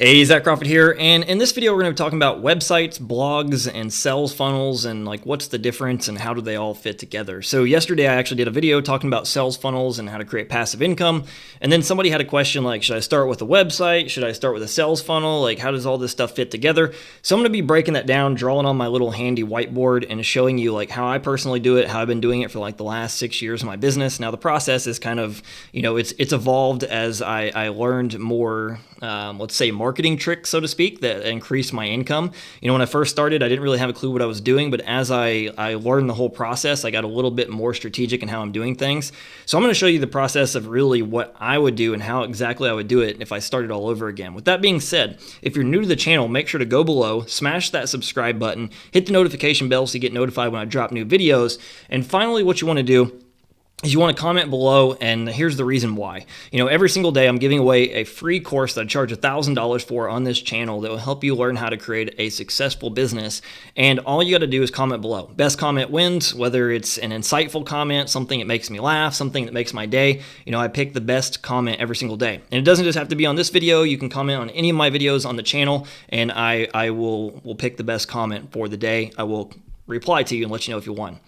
Hey, Zach Crawford here, and in this video we're going to be talking about websites, blogs, and sales funnels, and like what's the difference and how do they all fit together. So yesterday I actually did a video talking about sales funnels and how to create passive income, and then somebody had a question like, should I start with a website? Should I start with a sales funnel? Like, how does all this stuff fit together? So I'm going to be breaking that down, drawing on my little handy whiteboard and showing you like how I personally do it, how I've been doing it for like the last 6 years of my business. Now the process is kind of, it's evolved as I learned more, let's say marketing tricks, so to speak, that increased my income. When I first started, I didn't really have a clue what I was doing, but as I learned the whole process, I got a little bit more strategic in how I'm doing things. So I'm going to show you the process of really what I would do and how exactly I would do it if I started all over again. With that being said, if you're new to the channel, make sure to go below, smash that subscribe button, hit the notification bell so you get notified when I drop new videos. And finally, what you want to do is you want to comment below, and here's the reason why. Every single day I'm giving away a free course that I charge $1,000 for on this channel that will help you learn how to create a successful business, and all you got to do is comment below. Best comment wins, whether it's an insightful comment, something that makes me laugh, something that makes my day. I pick the best comment every single day. And it doesn't just have to be on this video. You can comment on any of my videos on the channel, and I will pick the best comment for the day. I will reply to you and let you know if you won.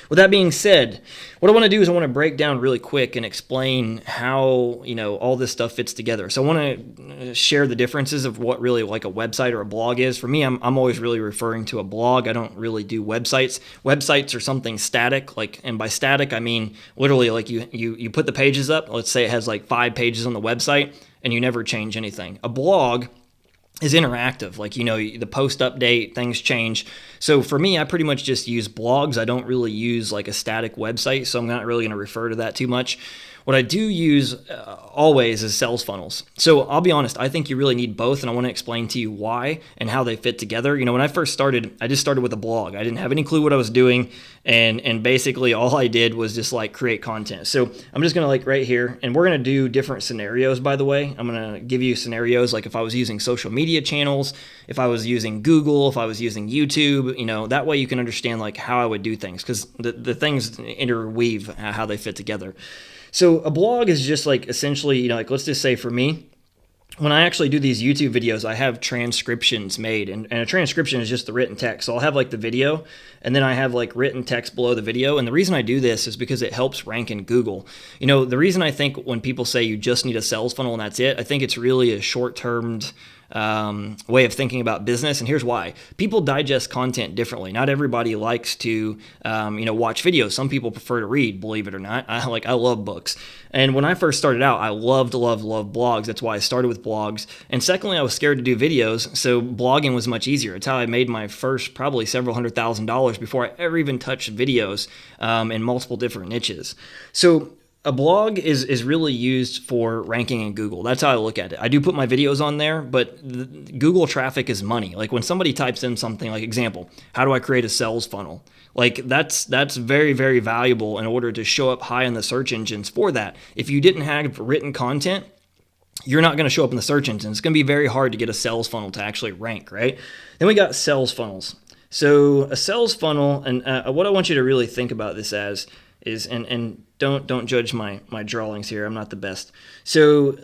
With that being said, what I want to do is I want to break down really quick and explain how, all this stuff fits together. So I want to share the differences of what really like a website or a blog is. For me, I'm always really referring to a blog. I don't really do websites. Websites are something static, and by static, I mean literally like you put the pages up. Let's say it has like 5 pages on the website and you never change anything. A blog is interactive, the post update, things change. So for me, I pretty much just use blogs. I don't really use like a static website, so I'm not really going to refer to that too much. What I do use always is sales funnels. So I'll be honest, I think you really need both, and I want to explain to you why and how they fit together. When I first started, I just started with a blog. I didn't have any clue what I was doing, and basically all I did was just create content. So I'm just going to right here, and we're going to do different scenarios, by the way. I'm going to give you scenarios like if I was using social media channels, if I was using Google, if I was using YouTube, that way you can understand how I would do things, because the things interweave how they fit together. So a blog is just essentially, let's just say for me, when I actually do these YouTube videos, I have transcriptions made, and a transcription is just the written text. So I'll have the video, and then I have written text below the video. And the reason I do this is because it helps rank in Google. The reason I think when people say you just need a sales funnel and that's it, I think it's really a short-termed way of thinking about business, and here's why. People digest content differently. Not everybody likes to watch videos. Some people prefer to read, believe it or not. I love books. And when I first started out, I loved blogs. That's why I started with blogs. And secondly, I was scared to do videos, so blogging was much easier. It's how I made my first probably several $100,000 before I ever even touched videos in multiple different niches. So a blog is really used for ranking in Google. That's how I look at it. I do put my videos on there, but Google traffic is money. When somebody types in something example, how do I create a sales funnel? That's very, very valuable in order to show up high in the search engines for that. If you didn't have written content, you're not going to show up in the search engines. It's going to be very hard to get a sales funnel to actually rank, right? Then we got sales funnels. So a sales funnel, and what I want you to really think about this as is, and don't judge my drawings here. I'm not the best. So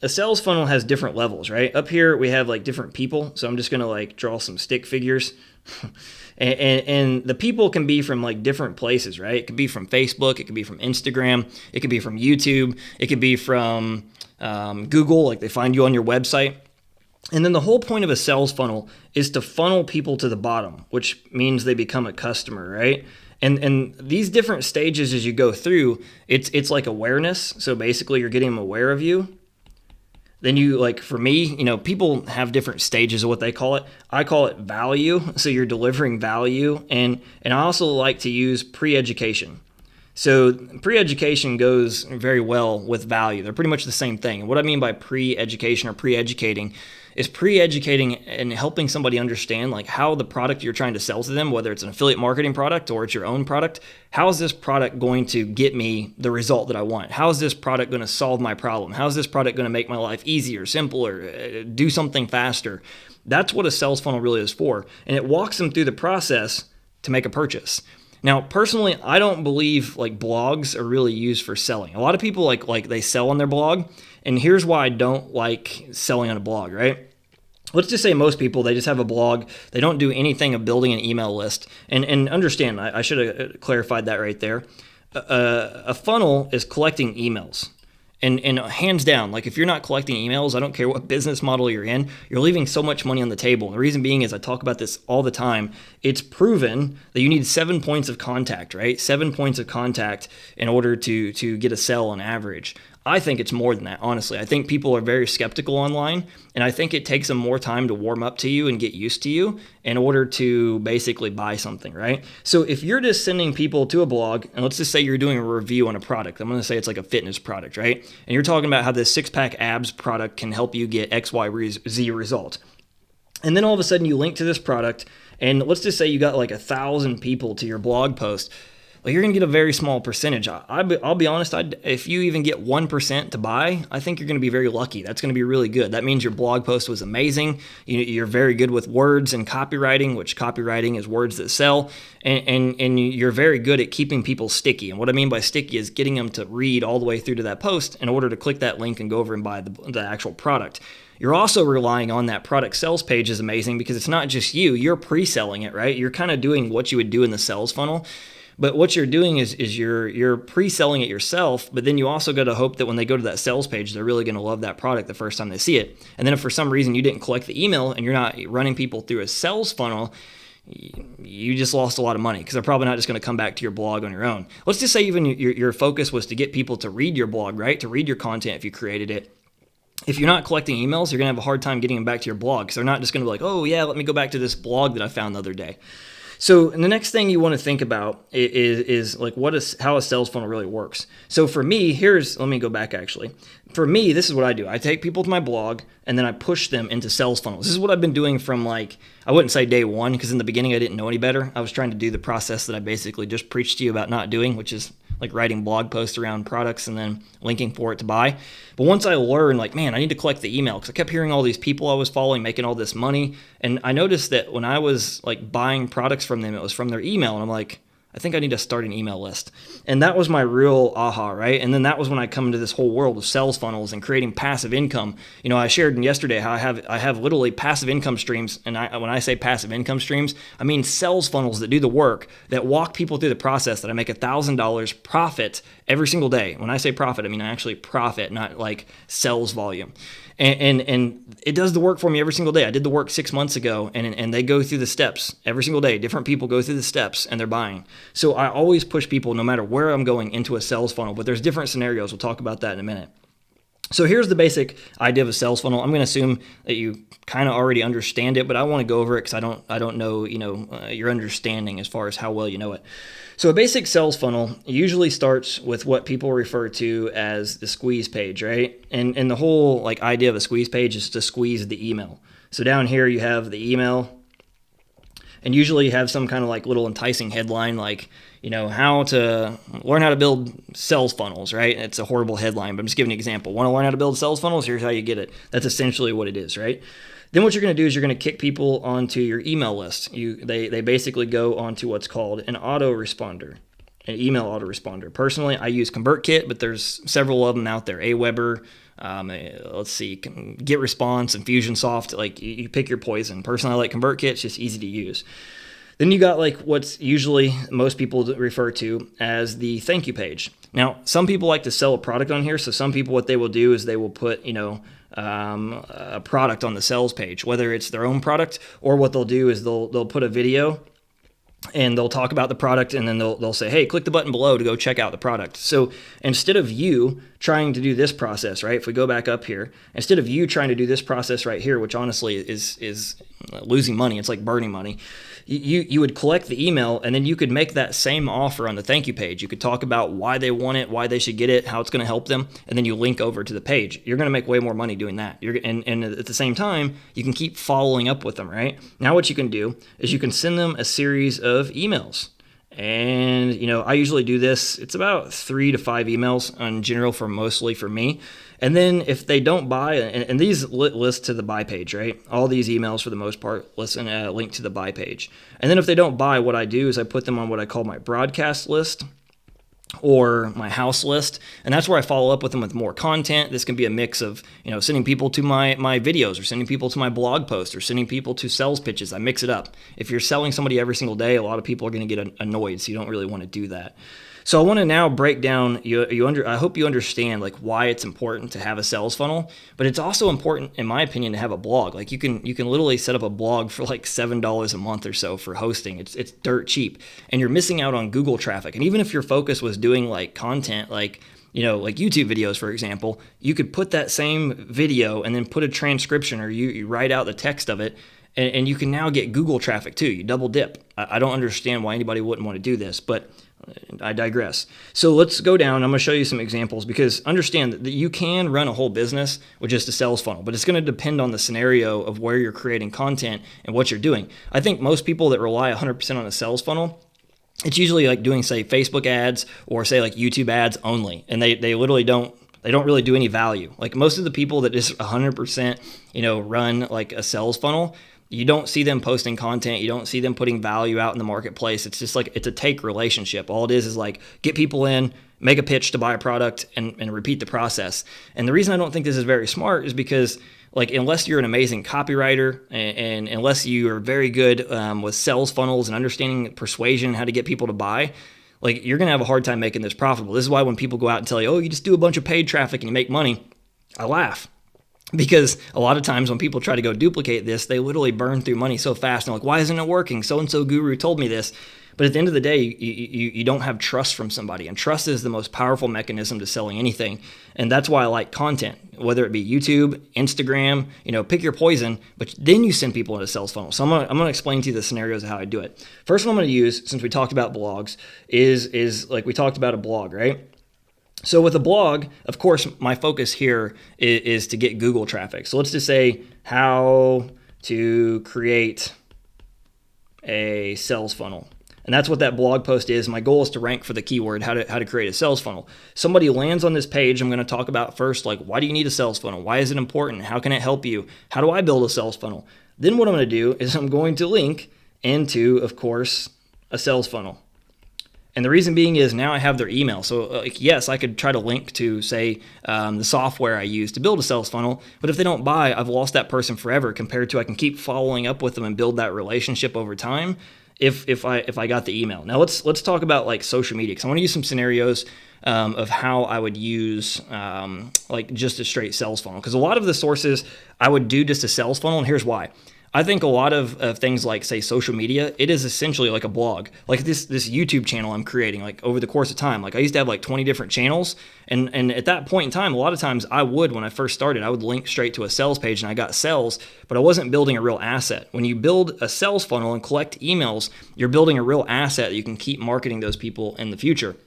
a sales funnel has different levels, right? Up here we have different people. So I'm just gonna draw some stick figures, and the people can be from different places, right? It could be from Facebook, it could be from Instagram, it could be from YouTube, it could be from Google, they find you on your website. And then the whole point of a sales funnel is to funnel people to the bottom, which means they become a customer, right? And these different stages as you go through, it's like awareness. So basically you're getting them aware of you. Then you, for me, people have different stages of what they call it. I call it value. So you're delivering value. And I also like to use pre-education. So pre-education goes very well with value. They're pretty much the same thing. And what I mean by pre-education or pre-educating is pre-educating and helping somebody understand how the product you're trying to sell to them, whether it's an affiliate marketing product or it's your own product, how is this product going to get me the result that I want? How is this product going to solve my problem? How is this product going to make my life easier, simpler, do something faster? That's what a sales funnel really is for. And it walks them through the process to make a purchase. Now, personally, I don't believe blogs are really used for selling. A lot of people they sell on their blog, and here's why I don't like selling on a blog, right? let's just say most people, they just have a blog. They don't do anything of building an email list. And understand, I should have clarified that right there. A funnel is collecting emails. And hands down, like if you're not collecting emails, I don't care what business model you're in, you're leaving so much money on the table. And the reason being is I talk about this all the time. It's proven that you need 7 points of contact, right? 7 points of contact in order to get a sell on average. I think it's more than that, honestly. I think people are very skeptical online, and I think it takes them more time to warm up to you and get used to you in order to basically buy something, right? So if you're just sending people to a blog, and let's just say you're doing a review on a product, I'm going to say it's like a fitness product, right? And you're talking about how this six-pack abs product can help you get X, Y, Z result. And then all of a sudden you link to this product, and let's just say you got like 1,000 people to your blog post. Well, you're going to get a very small percentage. I'll be honest, if you even get 1% to buy, I think you're going to be very lucky. That's going to be really good. That means your blog post was amazing. You're very good with words and copywriting, which copywriting is words that sell. And you're very good at keeping people sticky. And what I mean by sticky is getting them to read all the way through to that post in order to click that link and go over and buy the actual product. You're also relying on that product sales page is amazing because it's not just you. You're pre-selling it, right? You're kind of doing what you would do in the sales funnel. But what you're doing is you're pre-selling it yourself, but then you also got to hope that when they go to that sales page, they're really going to love that product the first time they see it. And then if for some reason you didn't collect the email and you're not running people through a sales funnel, you just lost a lot of money because they're probably not just going to come back to your blog on your own. Let's just say even your focus was to get people to read your blog, right? To read your content if you created it. If you're not collecting emails, you're going to have a hard time getting them back to your blog because they're not just going to be like, oh yeah, let me go back to this blog that I found the other day. So the next thing you want to think about is like how a sales funnel really works. So for me, let me go back actually. For me, this is what I do. I take people to my blog and then I push them into sales funnels. This is what I've been doing from I wouldn't say day one because in the beginning I didn't know any better. I was trying to do the process that I basically just preached to you about not doing, which is like writing blog posts around products and then linking for it to buy. But once I learned, I need to collect the email because I kept hearing all these people I was following making all this money. And I noticed that when I was buying products from them, it was from their email. And I'm like, I think I need to start an email list. And that was my real aha, right? And then that was when I come into this whole world of sales funnels and creating passive income. I shared yesterday how I have literally passive income streams. And when I say passive income streams, I mean sales funnels that do the work, that walk people through the process, that I make $1,000 profit every single day. When I say profit, I mean I actually profit, not like sales volume. And it does the work for me every single day. I did the work 6 months ago, and they go through the steps every single day. Different people go through the steps, and they're buying. So I always push people, no matter where I'm going, into a sales funnel. But there's different scenarios. We'll talk about that in a minute. So here's the basic idea of a sales funnel. I'm going to assume that you kind of already understand it, but I want to go over it because I don't know your understanding as far as how well you know it. So a basic sales funnel usually starts with what people refer to as the squeeze page, right? And the whole idea of a squeeze page is to squeeze the email. So down here you have the email, and usually you have some kind of little enticing headline how to learn how to build sales funnels, right? It's a horrible headline, but I'm just giving an example. Want to learn how to build sales funnels? Here's how you get it. That's essentially what it is, right? Then what you're going to do is you're going to kick people onto your email list. They basically go onto what's called an autoresponder, an email autoresponder. Personally, I use ConvertKit, but there's several of them out there. Aweber, let's see, GetResponse, Infusionsoft. You pick your poison. Personally, I like ConvertKit. It's just easy to use. Then you got what's usually most people refer to as the thank you page. Now, some people like to sell a product on here, so some people what they will do is they will put a product on the sales page, whether it's their own product or what they'll do is they'll put a video and they'll talk about the product and then they'll say, hey, click the button below to go check out the product. So instead of you trying to do this process, right, if we go back up here, instead of you trying to do this process right here, which honestly is losing money, it's like burning money, you would collect the email and then you could make that same offer on the thank you page. You could talk about why they want it, why they should get it, how it's going to help them, and then you link over to the page. You're going to make way more money doing that. And at the same time, you can keep following up with them, right? Now what you can do is you can send them a series of emails. And, I usually do this. It's about 3 to 5 emails in general mostly for me. And then if they don't buy, and these list to the buy page, right? All these emails for the most part link to the buy page. And then if they don't buy, what I do is I put them on what I call my broadcast list. or my house list, and that's where I follow up with them with more content. This can be a mix of, sending people to my videos, or sending people to my blog post, or sending people to sales pitches. I mix it up. If you're selling somebody every single day, a lot of people are going to get annoyed, so you don't really want to do that. So I want to now break down, I hope you understand like why it's important to have a sales funnel, but it's also important, in my opinion, to have a blog. Like you can literally set up a blog for like $7 a month or so for hosting. It's dirt cheap, and you're missing out on Google traffic. And even if your focus was doing like content, like YouTube videos, for example, you could put that same video and then put a transcription, or you write out the text of it, and you can now get Google traffic too. You double dip. I don't understand why anybody wouldn't want to do this, but I digress. So let's go down. I'm going to show you some examples, because understand that you can run a whole business with just a sales funnel, but it's going to depend on the scenario of where you're creating content and what you're doing. I think most people that rely 100% on a sales funnel, it's usually like doing, say, Facebook ads, or say like YouTube ads only, and they literally don't really do any value. Like most of the people that just 100%, run like a sales funnel, you don't see them posting content. You don't see them putting value out in the marketplace. It's just like, it's a take relationship. All it is like get people in, make a pitch to buy a product, and repeat the process. And the reason I don't think this is very smart is because, like, unless you're an amazing copywriter, and unless you are very good with sales funnels and understanding persuasion, how to get people to buy, like, you're going to have a hard time making this profitable. This is why when people go out and tell you, oh, you just do a bunch of paid traffic and you make money, I laugh. Because a lot of times when people try to go duplicate this, they literally burn through money so fast. And they're like, why isn't it working? So-and-so guru told me this. But at the end of the day, you don't have trust from somebody. And trust is the most powerful mechanism to selling anything. And that's why I like content, whether it be YouTube, Instagram, pick your poison. But then you send people into sales funnels. So I'm gonna explain to you the scenarios of how I do it. First one I'm going to use, since we talked about blogs, is like we talked about a blog, right? So with a blog, of course, my focus here is to get Google traffic. So let's just say how to create a sales funnel. And that's what that blog post is. My goal is to rank for the keyword, how to create a sales funnel. Somebody lands on this page, I'm going to talk about first, like, why do you need a sales funnel? Why is it important? How can it help you? How do I build a sales funnel? Then what I'm going to do is I'm going to link into, of course, a sales funnel. And the reason being is now I have their email. So yes, I could try to link to, say, the software I use to build a sales funnel. But if they don't buy, I've lost that person forever, compared to I can keep following up with them and build that relationship over time if I got the email. Now let's talk about like social media, because I want to use some scenarios of how I would use like just a straight sales funnel. Because a lot of the sources I would do just a sales funnel, and here's why. I think a lot of things like, say, social media, it is essentially like a blog. Like this YouTube channel I'm creating, like over the course of time. Like I used to have like 20 different channels. And at that point in time, a lot of times when I first started, I would link straight to a sales page and I got sales, but I wasn't building a real asset. When you build a sales funnel and collect emails, you're building a real asset that you can keep marketing those people in the future.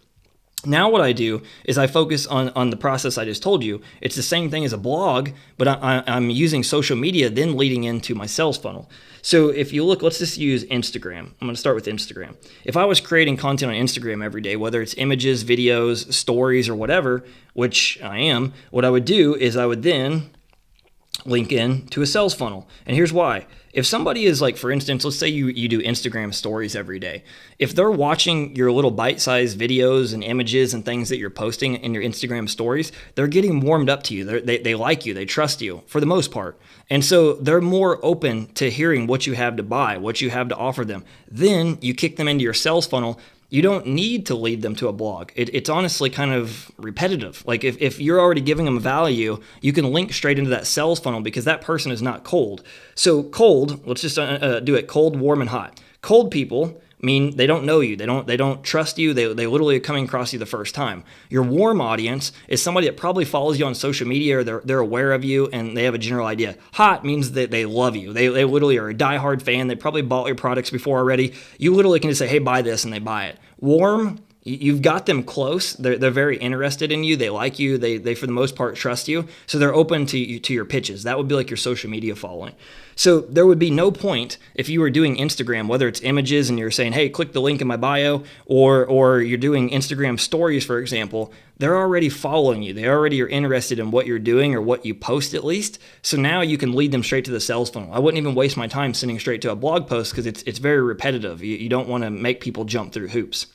Now what I do is I focus on the process I just told you. It's the same thing as a blog, but I'm using social media then leading into my sales funnel. So if you look, let's just use Instagram. I'm going to start with Instagram. If I was creating content on Instagram every day, whether it's images, videos, stories, or whatever, which I am, what I would do is I would then link in to a sales funnel. And here's why. If somebody is like, for instance, let's say you do Instagram stories every day. If they're watching your little bite-sized videos and images and things that you're posting in your Instagram stories, they're getting warmed up to you. They like you. They trust you for the most part. And so they're more open to hearing what you have to buy, what you have to offer them. Then you kick them into your sales funnel. You don't need to lead them to a blog. It's honestly kind of repetitive. Like if you're already giving them value, you can link straight into that sales funnel because that person is not cold. So cold, let's just do it cold, warm, and hot. Cold people mean they don't know you. They don't trust you. They literally are coming across you the first time. Your warm audience is somebody that probably follows you on social media, or they're aware of you and they have a general idea. Hot means that they love you. They literally are a diehard fan. They probably bought your products before already. You literally can just say, hey, buy this, and they buy it. Warm, you've got them close. They're very interested in you. They like you. They for the most part trust you. So they're open to your pitches. That would be like your social media following. So there would be no point if you were doing Instagram, whether it's images and you're saying, hey, click the link in my bio, or you're doing Instagram stories, for example. They're already following you. They already are interested in what you're doing or what you post at least. So now you can lead them straight to the sales funnel. I wouldn't even waste my time sending straight to a blog post because it's very repetitive. You don't want to make people jump through hoops.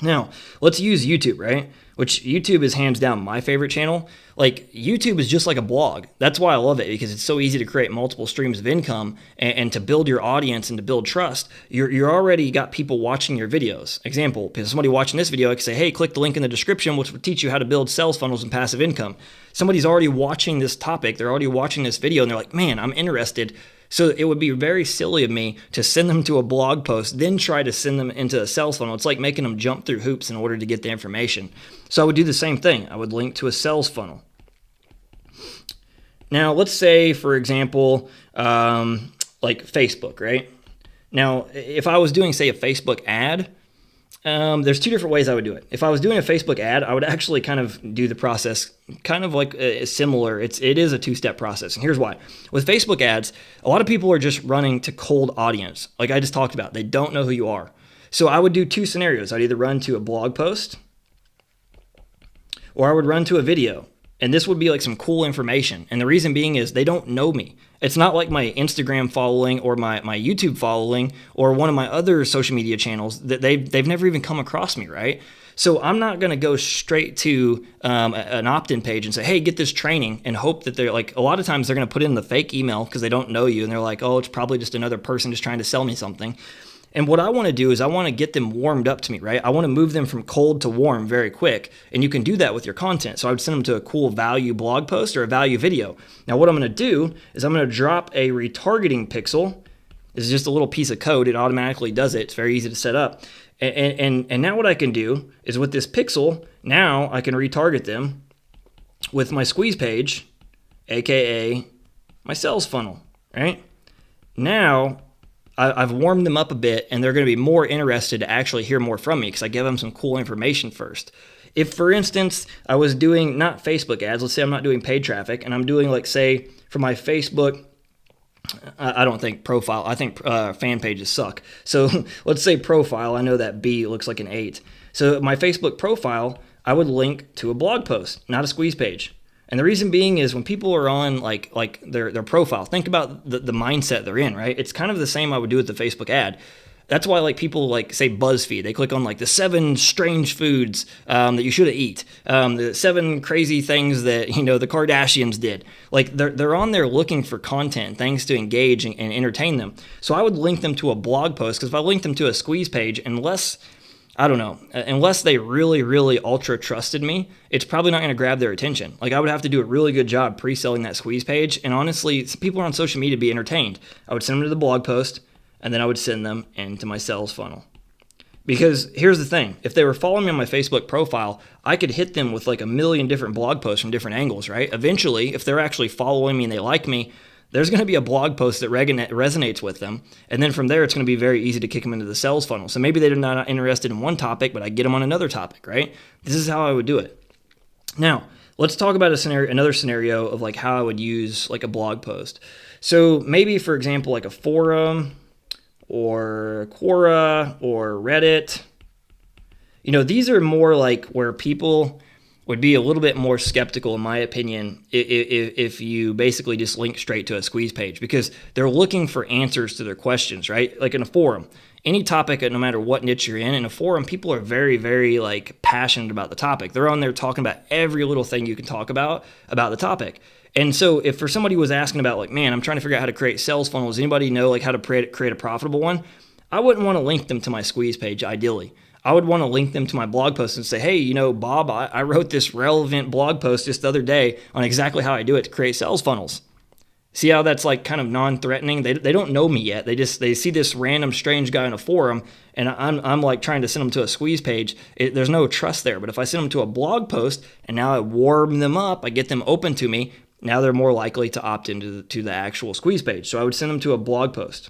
Now, let's use YouTube, right? Which YouTube is hands down my favorite channel. Like, YouTube is just like a blog. That's why I love it, because it's so easy to create multiple streams of income and to build your audience and to build trust. You're already got people watching your videos. Example, because somebody watching this video, I can say, hey, click the link in the description, which will teach you how to build sales funnels and passive income. Somebody's already watching this topic. They're already watching this video, and they're like, man, I'm interested. So it would be very silly of me to send them to a blog post, then try to send them into a sales funnel. It's like making them jump through hoops in order to get the information. So I would do the same thing. I would link to a sales funnel. Now, let's say, for example, like Facebook, right? Now, if I was doing, say, a Facebook ad, there's two different ways I would do it. If I was doing a Facebook ad, I would actually kind of do the process kind of like similar. It is a two-step process, and here's why. With Facebook ads, a lot of people are just running to cold audience. Like I just talked about, they don't know who you are. So I would do two scenarios. I'd either run to a blog post or I would run to a video. And this would be like some cool information. And the reason being is they don't know me. It's not like my Instagram following or my YouTube following or one of my other social media channels that they've never even come across me, right? So I'm not going to go straight to an opt-in page and say, hey, get this training, and hope that they're like, a lot of times they're going to put in the fake email because they don't know you. And they're like, oh, it's probably just another person just trying to sell me something. And what I want to do is I want to get them warmed up to me, right? I want to move them from cold to warm very quick. And you can do that with your content. So I would send them to a cool value blog post or a value video. Now, what I'm going to do is I'm going to drop a retargeting pixel. This is just a little piece of code. It automatically does it. It's very easy to set up. And now what I can do is with this pixel, now I can retarget them with my squeeze page, AKA my sales funnel, right? Now, I've warmed them up a bit, and they're going to be more interested to actually hear more from me because I give them some cool information first. If, for instance, I was doing not Facebook ads, let's say I'm not doing paid traffic, and I'm doing, like, say, for my Facebook, I don't think profile, I think fan pages suck. So let's say profile, I know that B looks like an 8. So my Facebook profile, I would link to a blog post, not a squeeze page. And the reason being is when people are on like their profile, think about the mindset they're in, right? It's kind of the same I would do with the Facebook ad. That's why like people like say BuzzFeed, they click on like the 7 strange foods that you shouldn't eat, the 7 crazy things that the Kardashians did. Like they're on there looking for content, things to engage and entertain them. So I would link them to a blog post, because if I link them to a squeeze page, unless they really, really ultra trusted me, it's probably not going to grab their attention. Like I would have to do a really good job pre-selling that squeeze page. And honestly, people are on social media to be entertained. I would send them to the blog post, and then I would send them into my sales funnel. Because here's the thing, if they were following me on my Facebook profile, I could hit them with like a million different blog posts from different angles, right? Eventually, if they're actually following me and they like me, there's going to be a blog post that resonates with them. And then from there, it's going to be very easy to kick them into the sales funnel. So maybe they're not interested in one topic, but I get them on another topic, right? This is how I would do it. Now, let's talk about another scenario of like how I would use like a blog post. So maybe, for example, like a forum or Quora or Reddit. These are more like where people would be a little bit more skeptical, in my opinion, if you basically just link straight to a squeeze page, because they're looking for answers to their questions, right? Like in a forum, any topic, no matter what niche you're in a forum, people are very, very like passionate about the topic. They're on there talking about every little thing you can talk about the topic. And so if for somebody was asking about like, man, I'm trying to figure out how to create sales funnels, anybody know like how to create a profitable one? I wouldn't want to link them to my squeeze page, ideally. I would want to link them to my blog post and say, hey, Bob, I wrote this relevant blog post just the other day on exactly how I do it to create sales funnels. See how that's like kind of non-threatening? They don't know me yet. They see this random strange guy in a forum, and I'm like trying to send them to a squeeze page. There's no trust there. But if I send them to a blog post and now I warm them up, I get them open to me, now they're more likely to opt into the actual squeeze page. So I would send them to a blog post.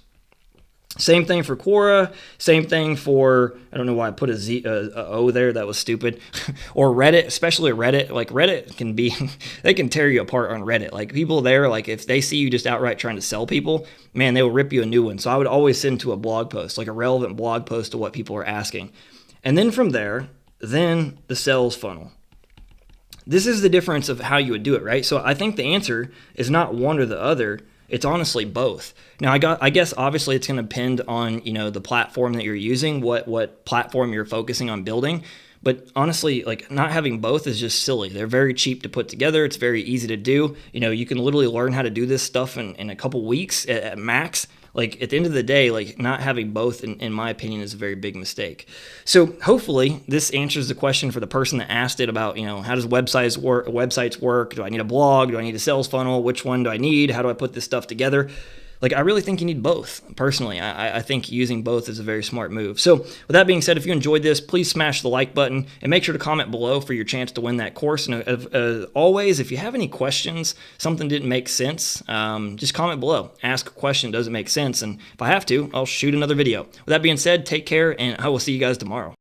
Same thing for Quora, same thing for, I don't know why I put a O there, that was stupid, or Reddit, especially Reddit. Like Reddit can be, they can tear you apart on Reddit. Like people there, like if they see you just outright trying to sell people, man, they will rip you a new one. So I would always send to a blog post, like a relevant blog post to what people are asking. And then from there, then the sales funnel. This is the difference of how you would do it, right? So I think the answer is not one or the other. It's honestly both. Now, I guess obviously it's going to depend on, the platform that you're using, what platform you're focusing on building. But honestly, like, not having both is just silly. They're very cheap to put together. It's very easy to do. You can literally learn how to do this stuff in a couple weeks at max. Like, at the end of the day, like, not having both, in my opinion, is a very big mistake. So hopefully this answers the question for the person that asked it about, how does websites work? Do I need a blog? Do I need a sales funnel? Which one do I need? How do I put this stuff together? Like, I really think you need both. Personally, I think using both is a very smart move. So with that being said, if you enjoyed this, please smash the like button and make sure to comment below for your chance to win that course. And as always, if you have any questions, something didn't make sense, just comment below. Ask a question, does it make sense? And if I have to, I'll shoot another video. With that being said, take care, and I will see you guys tomorrow.